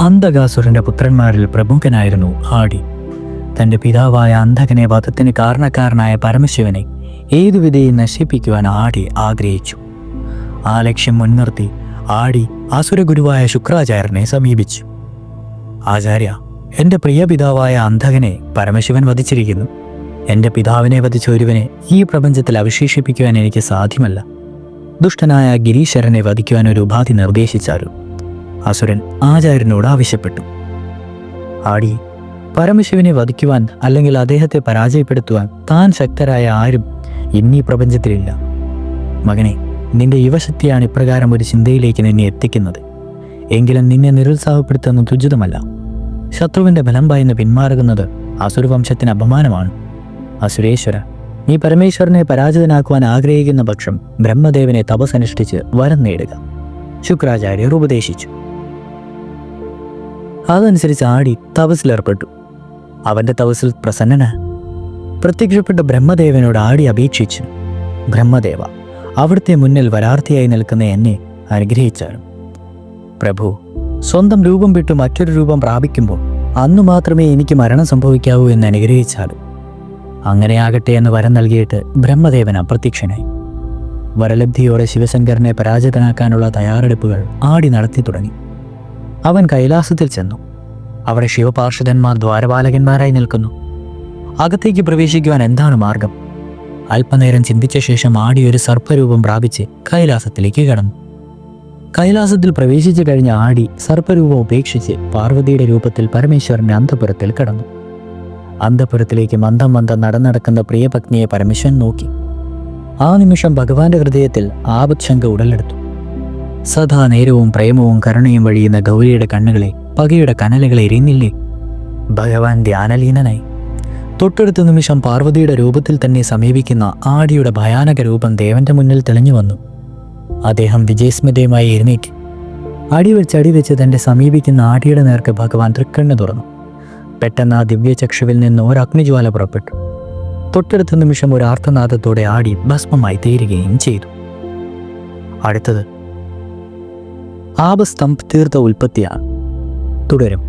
അന്ധകാസുരന്റെ പുത്രന്മാരിൽ പ്രമുഖനായിരുന്നു ആടി. തൻ്റെ പിതാവായ അന്ധകനെ വധത്തിന് കാരണക്കാരനായ പരമശിവനെ ഏതുവിധയും നശിപ്പിക്കുവാൻ ആടി ആഗ്രഹിച്ചു. ആ ലക്ഷ്യം മുൻനിർത്തി ആടി അസുരഗുരുവായ ശുക്രാചാര്യനെ സമീപിച്ചു. ആചാര്യ, എൻ്റെ പ്രിയ പിതാവായ അന്ധകനെ പരമശിവൻ വധിച്ചിരിക്കുന്നു. എൻ്റെ പിതാവിനെ വധിച്ച ഒരുവനെ ഈ പ്രപഞ്ചത്തിൽ അവശേഷിപ്പിക്കുവാൻ എനിക്ക് സാധ്യമല്ല. ദുഷ്ടനായ ഗിരീശ്വരനെ വധിക്കുവാൻ ഒരു ഉപാധി നിർദ്ദേശിച്ചാലും അസുരൻ ആചാര്യനോട് ആവശ്യപ്പെട്ടു. ആടി, പരമശിവനെ വധിക്കുവാൻ അല്ലെങ്കിൽ അദ്ദേഹത്തെ പരാജയപ്പെടുത്തുവാൻ താൻ ശക്തരായ ആരും ഇന്നീ പ്രപഞ്ചത്തിലില്ല. മകനെ, നിന്റെ യുവശക്തിയാണ് ഇപ്രകാരം ഒരു ചിന്തയിലേക്ക് നിന്നെ എത്തിക്കുന്നത്. എങ്കിലും നിന്നെ നിരുത്സാഹപ്പെടുത്തുന്നത് ഉചിതമല്ല. ശത്രുവിൻ്റെ ബലം ഭയന്ന് പിന്മാറുന്നത് അസുരവംശത്തിന് അപമാനമാണ്. അസുരേശ്വര, നീ പരമേശ്വരനെ പരാജിതനാക്കുവാൻ ആഗ്രഹിക്കുന്ന പക്ഷം ബ്രഹ്മദേവനെ തപസ്സനുഷ്ഠിച്ച് വരം നേടുക, ശുക്രാചാര്യർ ഉപദേശിച്ചു. അതനുസരിച്ച് ആടി തപസ്സിലേർപ്പെട്ടു. അവൻ്റെ തപസ്സിൽ പ്രത്യക്ഷപ്പെട്ട ബ്രഹ്മദേവനോട് ആടി അപേക്ഷിച്ചു, ബ്രഹ്മദേവ, അവിടുത്തെ മുന്നിൽ വരാർത്ഥിയായി നിൽക്കുന്ന എന്നെ അനുഗ്രഹിച്ചാലും. പ്രഭു, സ്വന്തം രൂപം വിട്ടു മറ്റൊരു രൂപം പ്രാപിക്കുമ്പോൾ അന്നു മാത്രമേ എനിക്ക് മരണം സംഭവിക്കാവൂ എന്ന് അനുഗ്രഹിച്ചാലും. അങ്ങനെയാകട്ടെ എന്ന് വരം നൽകിയിട്ട് ബ്രഹ്മദേവൻ അപ്രത്യക്ഷനായി. വരലബ്ധിയോടെ ശിവശങ്കരനെ പരാജിതനാക്കാനുള്ള തയ്യാറെടുപ്പുകൾ ആടി നടത്തി തുടങ്ങി. അവൻ കൈലാസത്തിൽ ചെന്നു. അവിടെ ശിവപാർഷദന്മാർ ദ്വാരപാലകന്മാരായി നിൽക്കുന്നു. അകത്തേക്ക് പ്രവേശിക്കുവാൻ എന്താണ് മാർഗം? അല്പനേരം ചിന്തിച്ച ശേഷം ആടി ഒരു സർപ്പരൂപം പ്രാപിച്ച് കൈലാസത്തിലേക്ക് കടന്നു. കൈലാസത്തിൽ പ്രവേശിച്ചു കഴിഞ്ഞ ആടി സർപ്പരൂപം ഉപേക്ഷിച്ച് പാർവതിയുടെ രൂപത്തിൽ പരമേശ്വരന്റെ അന്തപുരത്തിൽ കടന്നു. അന്തപുരത്തിലേക്ക് മന്ദം നടക്കുന്ന പ്രിയപത്നിയെ പരമേശ്വരൻ നോക്കി. ആ നിമിഷം ഭഗവാന്റെ ഹൃദയത്തിൽ ആപത്ശങ്ക ഉടലെടുത്തു. സദാ നേരവും പ്രേമവും കരുണയും വഴിയുന്ന ഗൗരിയുടെ കണ്ണുകളെ പകയുടെ കനലുകളെ എരിയുന്നില്ലേ? ഭഗവാൻ ധ്യാനലീനനായി. തൊട്ടടുത്ത നിമിഷം പാർവതിയുടെ രൂപത്തിൽ തന്നെ സമീപിക്കുന്ന ആടിയുടെ ഭയാനക രൂപം ദേവന്റെ മുന്നിൽ തെളിഞ്ഞു വന്നു. അദ്ദേഹം വിജയസ്മിതയുമായി എഴുന്നേറ്റ് അടിവെച്ച് തൻ്റെ സമീപിക്കുന്ന ആടിയുടെ നേർക്ക് ഭഗവാൻ തൃക്കണ്ണ് തുറന്നു. പെട്ടെന്ന് ആ ദിവ്യചക്ഷുവിൽ നിന്ന് ഒരു അഗ്നിജ്വാല പുറപ്പെട്ടു. തൊട്ടടുത്ത നിമിഷം ഒരു ആർത്തനാദത്തോടെ ആടി ഭസ്മമായി തീരുകയും ചെയ്തു. അടുത്തത് ആപസ്തംഭ് തീർത്ഥ ഉൽപ്പത്തിയാണ്. തുടരും.